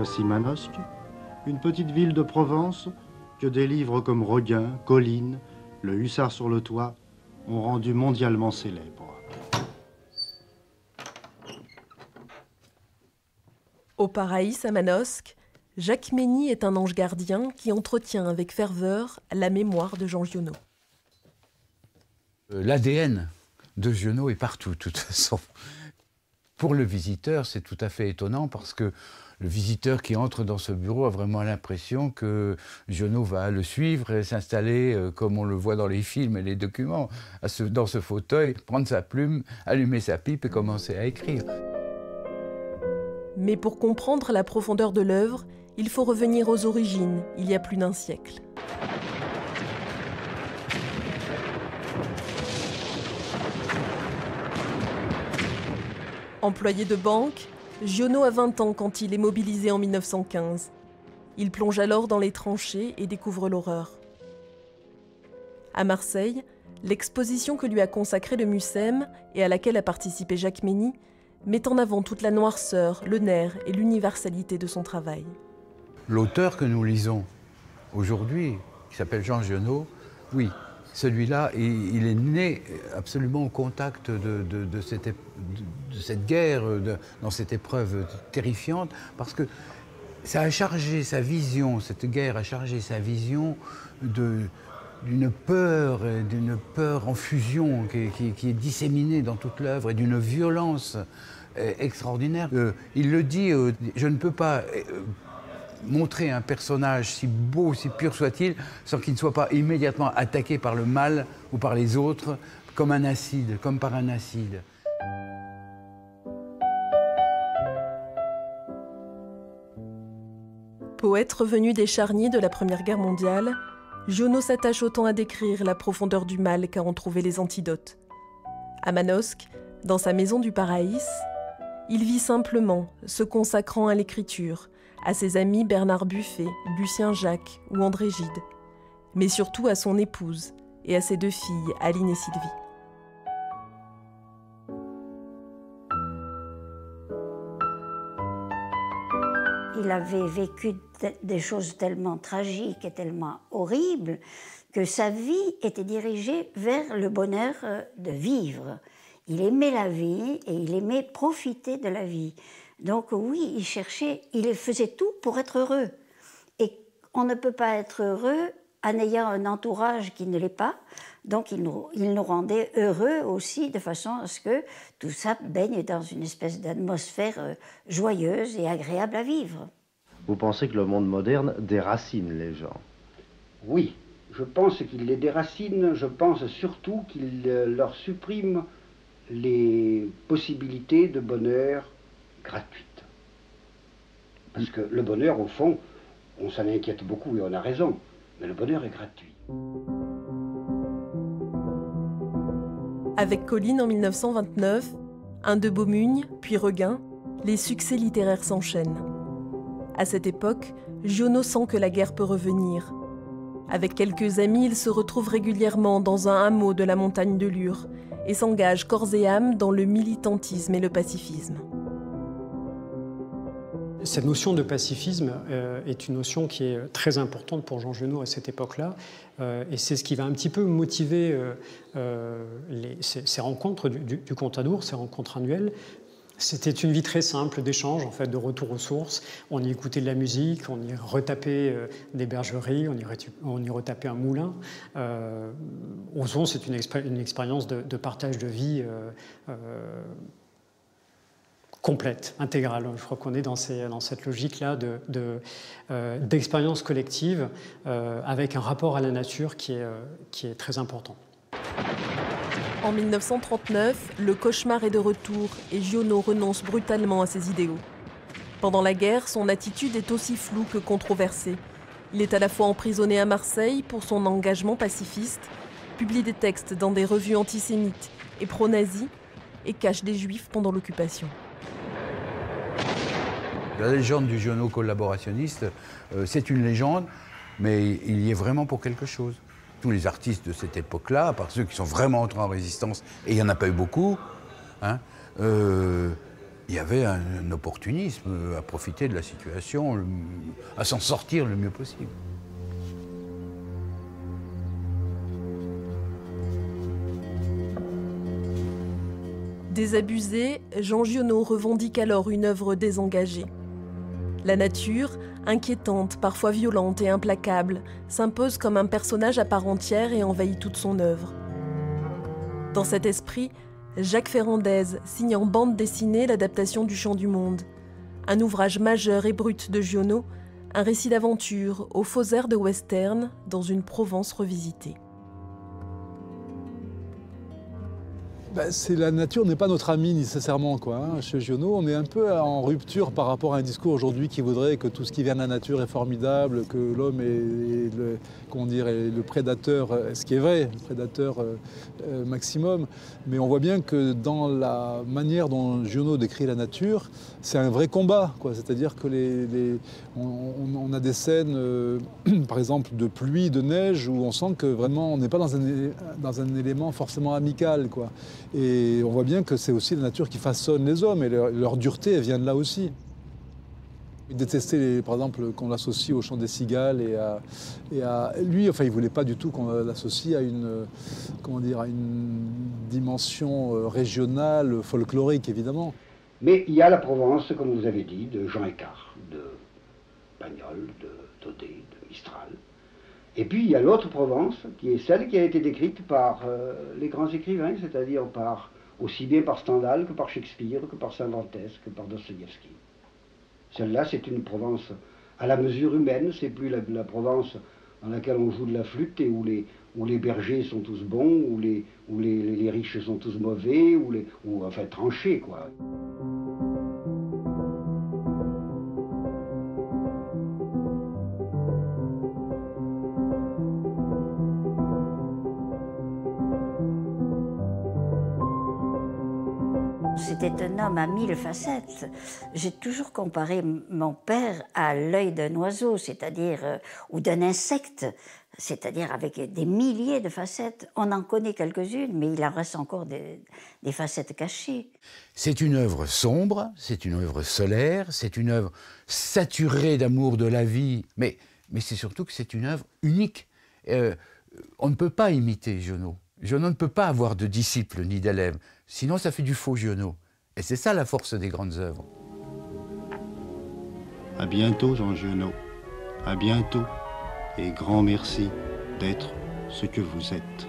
Voici Manosque, une petite ville de Provence que des livres comme Roguin, Colline, Le Hussard sur le toit ont rendu mondialement célèbre. Au Paraïs à Manosque, Jacques Mény est un ange gardien qui entretient avec ferveur la mémoire de Jean Giono. L'ADN de Giono est partout, de toute façon. Pour le visiteur, c'est tout à fait étonnant parce que le visiteur qui entre dans ce bureau a vraiment l'impression que Giono va le suivre et s'installer, comme on le voit dans les films et les documents, dans ce fauteuil, prendre sa plume, allumer sa pipe et commencer à écrire. Mais pour comprendre la profondeur de l'œuvre, il faut revenir aux origines, il y a plus d'un siècle. Employé de banque, Giono a 20 ans quand il est mobilisé en 1915. Il plonge alors dans les tranchées et découvre l'horreur. À Marseille, l'exposition que lui a consacrée le Mucem et à laquelle a participé Jacques Mény met en avant toute la noirceur, le nerf et l'universalité de son travail. L'auteur que nous lisons aujourd'hui, qui s'appelle Jean Giono, oui, celui-là, il est né absolument au contact de cette guerre, dans cette épreuve terrifiante, parce que ça a chargé sa vision, cette guerre a chargé sa vision d'une peur en fusion qui est disséminée dans toute l'œuvre et d'une violence extraordinaire. Il le dit, je ne peux pas montrer un personnage si beau, si pur soit-il, sans qu'il ne soit pas immédiatement attaqué par le mal ou par les autres, comme un acide, comme par un acide. Poète revenu des charniers de la Première Guerre mondiale, Giono s'attache autant à décrire la profondeur du mal qu'à en trouver les antidotes. À Manosque, dans sa maison du Paraïs, il vit simplement, se consacrant à l'écriture, à ses amis Bernard Buffet, Lucien Jacques ou André Gide, mais surtout à son épouse et à ses 2 filles, Aline et Sylvie. Il avait vécu des choses tellement tragiques et tellement horribles que sa vie était dirigée vers le bonheur de vivre. Il aimait la vie et il aimait profiter de la vie. Donc oui, il faisait tout pour être heureux. Et on ne peut pas être heureux en ayant un entourage qui ne l'est pas. Donc il nous rendait heureux aussi de façon à ce que tout ça baigne dans une espèce d'atmosphère joyeuse et agréable à vivre. Vous pensez que le monde moderne déracine les gens? Oui, je pense qu'il les déracine, je pense surtout qu'il leur supprime les possibilités de bonheur gratuite. Parce que le bonheur, au fond, on s'en inquiète beaucoup et on a raison, mais le bonheur est gratuit. Avec Colline en 1929, Un de Beaumugne, puis Regain, les succès littéraires s'enchaînent. À cette époque, Giono sent que la guerre peut revenir. Avec quelques amis, il se retrouve régulièrement dans un hameau de la montagne de Lure et s'engage corps et âme dans le militantisme et le pacifisme. Cette notion de pacifisme est une notion qui est très importante pour Jean Giono à cette époque-là. Et c'est ce qui va un petit peu motiver ces rencontres du Contadour, ces rencontres annuelles. C'était une vie très simple d'échange, en fait, de retour aux sources. On y écoutait de la musique, on y retapait des bergeries, on y retapait un moulin. Au fond, c'est une expérience de partage de vie complète, intégrale. Je crois qu'on est dans cette logique-là d'expérience collective avec un rapport à la nature qui est très important. En 1939, le cauchemar est de retour et Giono renonce brutalement à ses idéaux. Pendant la guerre, son attitude est aussi floue que controversée. Il est à la fois emprisonné à Marseille pour son engagement pacifiste, publie des textes dans des revues antisémites et pro-nazis et cache des juifs pendant l'occupation. La légende du Giono collaborationniste, c'est une légende, mais il y est vraiment pour quelque chose. Tous les artistes de cette époque-là, à part ceux qui sont vraiment entrés en résistance, et il n'y en a pas eu beaucoup, hein, Il y avait un opportunisme à profiter de la situation, à s'en sortir le mieux possible. Désabusé, Jean Giono revendique alors une œuvre désengagée. La nature, inquiétante, parfois violente et implacable, s'impose comme un personnage à part entière et envahit toute son œuvre. Dans cet esprit, Jacques Ferrandez signe en bande dessinée l'adaptation du Chant du Monde, un ouvrage majeur et brut de Giono, un récit d'aventure aux faux airs de western dans une Provence revisitée. La nature n'est pas notre ami nécessairement, quoi. Hein. Chez Giono, on est un peu en rupture par rapport à un discours aujourd'hui qui voudrait que tout ce qui vient de la nature est formidable, que l'homme est le prédateur, ce qui est vrai, le prédateur maximum. Mais on voit bien que dans la manière dont Giono décrit la nature, c'est un vrai combat, quoi. C'est-à-dire que on a des scènes, par exemple, de pluie, de neige, où on sent que vraiment on n'est pas dans un élément forcément amical, quoi. Et on voit bien que c'est aussi la nature qui façonne les hommes, et leur dureté, elle vient de là aussi. Il détestait, par exemple, qu'on l'associe au chant des cigales et à lui, enfin, il voulait pas du tout qu'on l'associe à une dimension régionale, folklorique, évidemment. Mais il y a la Provence, comme vous avez dit, de Jean Ecart, de Pagnol, de Daudet, de Mistral. Et puis il y a l'autre Provence, qui est celle qui a été décrite par les grands écrivains, c'est-à-dire aussi bien par Stendhal que par Shakespeare, que par Cervantes, que par Dostoïevski. Celle-là, c'est une Provence à la mesure humaine, c'est plus la Provence dans laquelle on joue de la flûte et où les bergers sont tous bons, où les riches sont tous mauvais, ou enfin tranchés, quoi. C'était un homme à 1000 facettes. J'ai toujours comparé mon père à l'œil d'un oiseau, c'est-à-dire, ou d'un insecte, c'est-à-dire avec des milliers de facettes. On en connaît quelques-unes, mais il en reste encore des facettes cachées. C'est une œuvre sombre, c'est une œuvre solaire, c'est une œuvre saturée d'amour de la vie, mais c'est surtout que c'est une œuvre unique. On ne peut pas imiter Giono. Giono ne peut pas avoir de disciples ni d'élèves, sinon ça fait du faux Giono. Et c'est ça la force des grandes œuvres. À bientôt, Jean Giono. À bientôt. Et grand merci d'être ce que vous êtes.